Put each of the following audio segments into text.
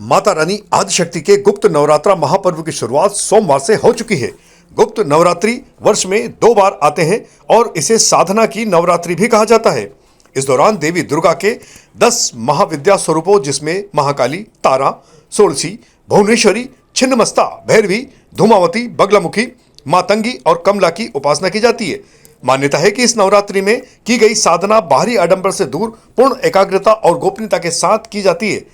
माता रानी आदिशक्ति के गुप्त नवरात्रा महापर्व की शुरुआत सोमवार से हो चुकी है। गुप्त नवरात्रि वर्ष में 2 बार आते हैं और इसे साधना की नवरात्रि भी कहा जाता है। इस दौरान देवी दुर्गा के 10 महाविद्या स्वरूपों जिसमें महाकाली, तारा, सोड़सी, भुवनेश्वरी, छिन्नमस्ता, भैरवी, धूमावती, बगलामुखी, मातंगी और कमला की उपासना की जाती है। मान्यता है कि इस नवरात्रि में की गई साधना बाहरी आडंबर से दूर पूर्ण एकाग्रता और गोपनीयता के साथ की जाती है।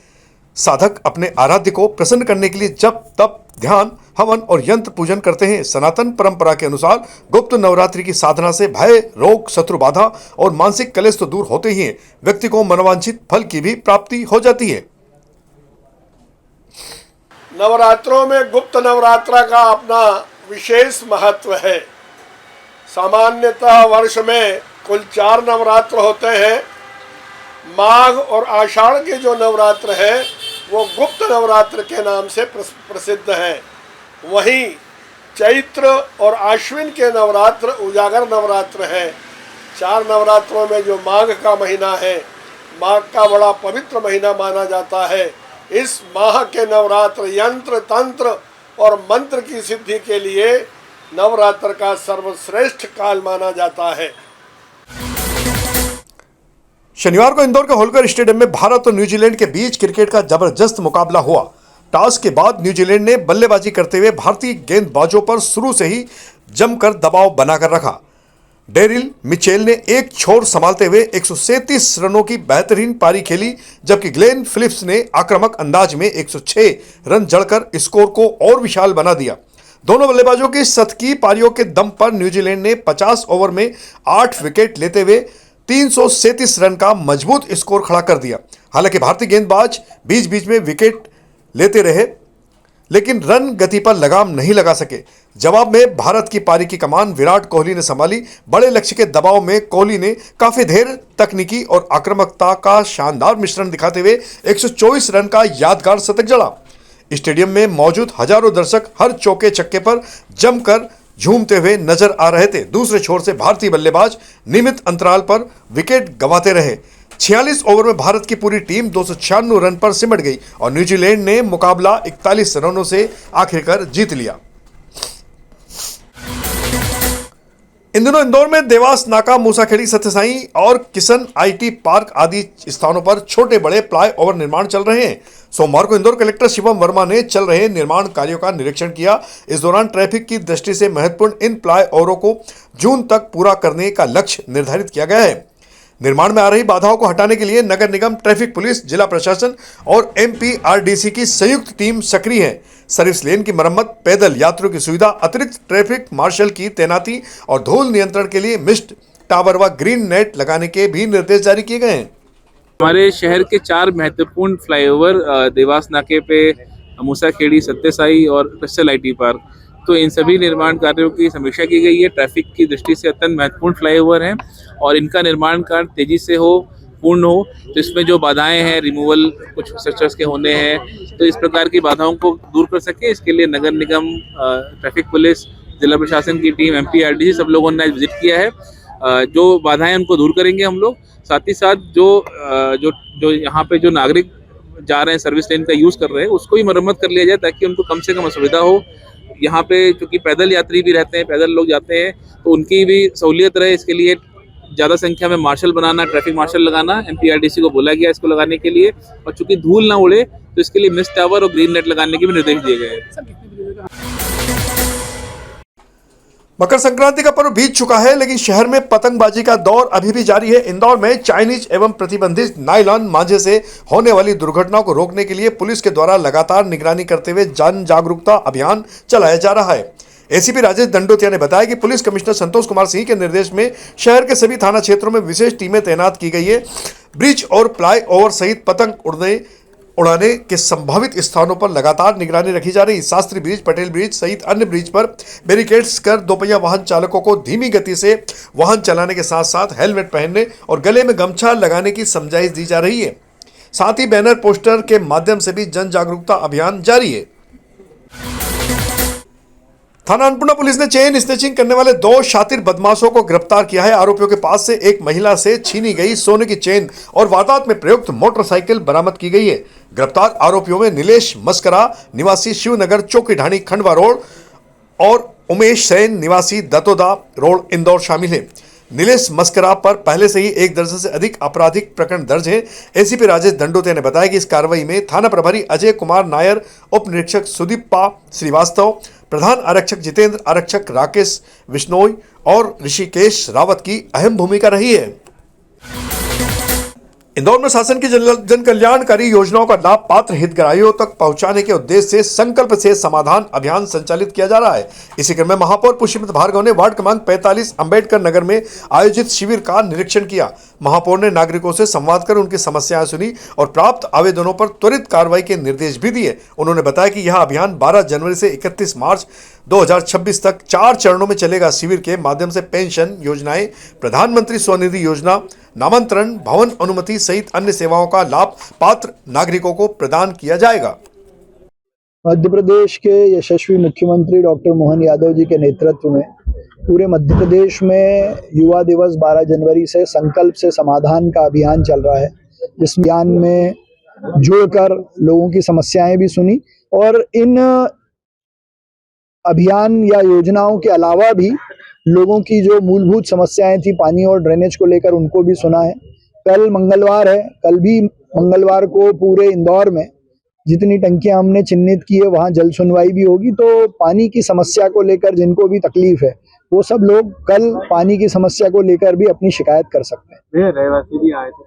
साधक अपने आराध्य को प्रसन्न करने के लिए जप, तप, ध्यान, हवन और यंत्र पूजन करते हैं। सनातन परंपरा के अनुसार गुप्त नवरात्रि की साधना से भय, रोग, शत्रु बाधा और मानसिक कलेश तो दूर होते ही हैं, व्यक्ति को मनोवांछित फल की भी प्राप्ति हो जाती है। नवरात्रों में गुप्त नवरात्रा का अपना विशेष महत्व है। सामान्यतः वर्ष में कुल 4 नवरात्र होते हैं। माघ और आषाढ़ के जो नवरात्र है वो गुप्त नवरात्र के नाम से प्रसिद्ध हैं। वहीं चैत्र और आश्विन के नवरात्र उजागर नवरात्र हैं। 4 नवरात्रों में जो माघ का महीना है, माघ का बड़ा पवित्र महीना माना जाता है। इस माह के नवरात्र यंत्र, तंत्र और मंत्र की सिद्धि के लिए नवरात्र का सर्वश्रेष्ठ काल माना जाता है। शनिवार को इंदौर के होलकर स्टेडियम में भारत और न्यूजीलैंड के बीच क्रिकेट का जबरदस्त मुकाबला हुआ। टॉस के बाद न्यूजीलैंड ने बल्लेबाजी करते हुए भारतीय गेंदबाजों पर शुरू से ही जमकर दबाव बनाकर रखा। डेरिल मिचेल ने एक छोर संभालते हुए 137 रनों की बेहतरीन पारी खेली, जबकि ग्लेन फिलिप्स ने आक्रामक अंदाज में 106 रन जड़कर स्कोर को और विशाल बना दिया। दोनों बल्लेबाजों की शतकीय पारियों के दम पर न्यूजीलैंड ने 50 ओवर में 8 विकेट लेते हुए 337 रन का मजबूत स्कोर खड़ा कर दिया। हालांकि भारतीय गेंदबाज बीच बीच में विकेट लेते रहे, लेकिन रन गति पर लगाम नहीं लगा सके। जवाब में भारत की पारी की कमान विराट कोहली ने संभाली। बड़े लक्ष्य के दबाव में कोहली ने काफी देर तकनीकी और आक्रामकता का शानदार मिश्रण दिखाते हुए 124 रन का यादगार शतक जड़ा। स्टेडियम में मौजूद हजारों दर्शक हर चौके छक्के पर जमकर झूमते हुए नजर आ रहे थे। दूसरे छोर से भारतीय बल्लेबाज नियमित अंतराल पर विकेट गंवाते रहे। 46 ओवर में भारत की पूरी टीम 296 रन पर सिमट गई और न्यूजीलैंड ने मुकाबला 41 रनों से आखिरकार जीत लिया। इन दिनों इंदौर में देवास नाका, मूसाखेड़ी, सत्यसाई और किशन आईटी पार्क आदि स्थानों पर छोटे बड़े फ्लाई ओवर निर्माण चल रहे हैं। सोमवार को इंदौर कलेक्टर शिवम वर्मा ने चल रहे निर्माण कार्यों का निरीक्षण किया। इस दौरान ट्रैफिक की दृष्टि से महत्वपूर्ण इन फ्लाई ओवरों को जून तक पूरा करने का लक्ष्य निर्धारित किया गया है। निर्माण में आ रही बाधाओं को हटाने के लिए नगर निगम, ट्रैफिक पुलिस, जिला प्रशासन और एमपीआरडीसी की संयुक्त टीम सक्रिय है। सर्विस लेन की मरम्मत, पैदल यात्रियों की सुविधा, अतिरिक्त ट्रैफिक मार्शल की तैनाती और धूल नियंत्रण के लिए मिस्ट टावर व ग्रीन नेट लगाने के भी निर्देश जारी किए गए हैं। हमारे शहर के 4 महत्वपूर्ण फ्लाईओवर देवास नाके पे, मूसाखेड़ी, सत्यसाई और क्रिस्टल आईटी पार्क, तो इन सभी निर्माण कार्यों की समीक्षा की गई है। ट्रैफिक की दृष्टि से अत्यंत महत्वपूर्ण फ्लाईओवर हैं और इनका निर्माण कार्य तेजी से पूर्ण हो। तो इसमें जो बाधाएं हैं, रिमूवल कुछ स्ट्रक्चर्स के होने हैं, तो इस प्रकार की बाधाओं को दूर कर सके, इसके लिए नगर निगम, ट्रैफिक पुलिस, जिला प्रशासन की टीम, एमपीआरडीसी सब लोगों ने विजिट किया है। जो बाधाएं उनको दूर करेंगे हम लोग। साथ ही साथ जो यहाँ पे जो नागरिक जा रहे हैं, सर्विस लेन का यूज़ कर रहे हैं, उसको भी मरम्मत कर लिया जाए ताकि उनको कम से कम असुविधा हो। यहाँ पे चूँकि पैदल यात्री भी रहते हैं, पैदल लोग जाते हैं, तो उनकी भी सहूलियत रहे, इसके लिए ज़्यादा संख्या में मार्शल बनाना, ट्रैफिक मार्शल लगाना, एमपीआरडीसी को बोला गया इसको लगाने के लिए। और चूँकि धूल ना उड़े तो इसके लिए मिस्ट टावर और ग्रीन नेट लगाने के भी निर्देश दिए गए हैं। मकर संक्रांति का पर्व बीत चुका है, लेकिन शहर में पतंगबाजी का दौर अभी भी जारी है। इंदौर में चाइनीज एवं प्रतिबंधित नायलॉन मांझे से होने वाली दुर्घटनाओं को रोकने के लिए पुलिस के द्वारा लगातार निगरानी करते हुए जन जागरूकता अभियान चलाया जा रहा है। एसीपी राजेश दंडोतिया ने बताया कि पुलिस कमिश्नर संतोष कुमार सिंह के निर्देश में शहर के सभी थाना क्षेत्रों में विशेष टीमें तैनात की गई है। ब्रिज और फ्लाई ओवर सहित पतंग उड़ाने के संभावित स्थानों पर लगातार निगरानी रखी जा रही। शास्त्री ब्रिज, पटेल ब्रिज सहित अन्य ब्रिज पर बैरिकेड्स कर दोपहिया वाहन चालकों को धीमी गति से वाहन चलाने के साथ साथ हेलमेट पहनने और गले में गमछा लगाने की समझाइश दी जा रही है। साथ ही बैनर, पोस्टर के माध्यम से भी जन जागरूकता अभियान जारी है। थाना अन्नपूर्णा पुलिस ने चेन स्नेचिंग करने वाले 2 शातिर बदमाशों को गिरफ्तार किया है। आरोपियों के पास से एक महिला से छीनी गई सोने की चेन और वारदात में प्रयुक्त मोटरसाइकिल बरामद की गई है। गिरफ्तार आरोपियों में नीलेश मस्करा निवासी शिवनगर चौकी ढाणी खंडवा रोड और उमेश सैन निवासी दतोदा रोड इंदौर शामिल है। नीलेश मस्करा पर पहले से ही 1 दर्जन से अधिक आपराधिक प्रकरण दर्ज है। एसीपी राजेश दंडोते ने बताया कि इस कार्रवाई में थाना प्रभारी अजय कुमार नायर, उप निरीक्षक सुदीप्पा श्रीवास्तव, प्रधान आरक्षक जितेंद्र, आरक्षक राकेश विश्नोई और ऋषिकेश रावत की अहम भूमिका रही है। इंदौर में शासन की जन कल्याणकारी योजनाओं का लाभ पात्र हितग्राहियों तक पहुंचाने के उद्देश्य से संकल्प से समाधान अभियान संचालित किया जा रहा है। इसी क्रम में महापौर पुष्पमित्र भार्गव ने वार्ड क्रमांक 45 अंबेडकर नगर में आयोजित शिविर का निरीक्षण किया। महापौर ने नागरिकों से संवाद कर उनकी समस्याएं सुनी और प्राप्त आवेदनों पर त्वरित कार्रवाई के निर्देश भी दिए। उन्होंने बताया कि यह अभियान 12 जनवरी से 31 मार्च 2026 तक 4 चरणों में चलेगा। शिविर के माध्यम से पेंशन योजनाएं, प्रधानमंत्री स्वनिधि योजना, नामांतरण, भवन अनुमति सहित अन्य सेवाओं का लाभ पात्र नागरिकों को प्रदान किया जाएगा। मध्य प्रदेश के यशस्वी मुख्यमंत्री डॉक्टर मोहन यादव जी के नेतृत्व में पूरे मध्य प्रदेश में युवा दिवस 12 जनवरी से संकल्प से समाधान का अभियान चल रहा है। जिस अभियान में जुड़कर लोगों की समस्याएं भी सुनी और इन अभियान या योजनाओं के अलावा भी लोगों की जो मूलभूत समस्याएं थी पानी और ड्रेनेज को लेकर उनको भी सुना है। कल मंगलवार है, कल भी मंगलवार को पूरे इंदौर में जितनी टंकियां हमने चिन्हित की है वहां जल सुनवाई भी होगी। तो पानी की समस्या को लेकर जिनको भी तकलीफ है वो सब लोग कल पानी की समस्या को लेकर भी अपनी शिकायत कर सकते हैं। रहवासी भी आए थे।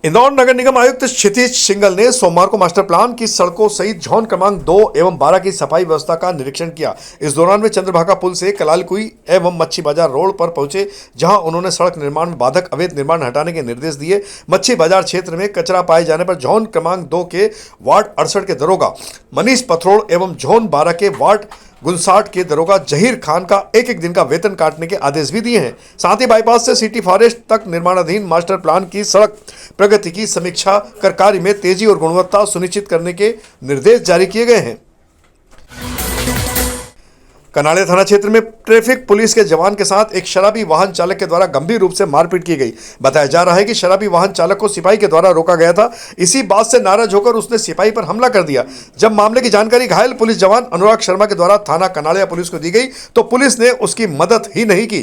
इंदौर नगर निगम आयुक्त क्षितिज सिंगल ने सोमवार को मास्टर प्लान की सड़कों सहित झोन क्रमांक 2 एवं 12 की सफाई व्यवस्था का निरीक्षण किया। इस दौरान वे चंद्रभागा पुल से कलालकुई एवं मच्छी बाजार रोड पर पहुंचे, जहां उन्होंने सड़क निर्माण में बाधक अवैध निर्माण हटाने के निर्देश दिए। मच्छी बाजार क्षेत्र में कचरा पाए जाने पर झोन क्रमांक 2 के वार्ड 68 के दरोगा मनीष पथरोड़ एवं झोन 12 के वार्ड 59 के दरोगा जहीर खान का एक दिन का वेतन काटने के आदेश भी दिए हैं। साथ ही बाईपास से सिटी फॉरेस्ट तक निर्माणाधीन मास्टर प्लान की सड़क प्रगति की समीक्षा कर कार्य में तेजी और गुणवत्ता सुनिश्चित करने के निर्देश जारी किए गए हैं। कनाड़िया थाना क्षेत्र में ट्रैफिक पुलिस के जवान के साथ एक शराबी वाहन चालक के द्वारा गंभीर रूप से मारपीट की गई। बताया जा रहा है कि शराबी वाहन चालक को सिपाही के द्वारा रोका गया था। इसी बात से नाराज होकर उसने सिपाही पर हमला कर दिया। जब मामले की जानकारी घायल पुलिस जवान अनुराग शर्मा के द्वारा थाना कनाड़िया पुलिस को दी गई तो पुलिस ने उसकी मदद ही नहीं की।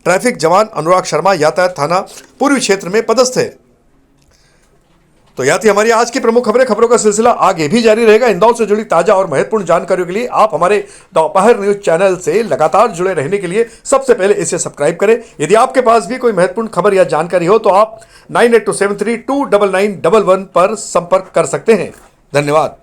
ट्रैफिक जवान अनुराग शर्मा यातायात थाना पूर्वी क्षेत्र में पदस्थ है। तो यह थी हमारी आज की प्रमुख खबरों का सिलसिला आगे भी जारी रहेगा। इंदौर से जुड़ी ताजा और महत्वपूर्ण जानकारियों के लिए आप हमारे दोपहर न्यूज चैनल से लगातार जुड़े रहने के लिए सबसे पहले इसे सब्सक्राइब करें। यदि आपके पास भी कोई महत्वपूर्ण खबर या जानकारी हो तो आप 9827329911 पर संपर्क कर सकते हैं। धन्यवाद।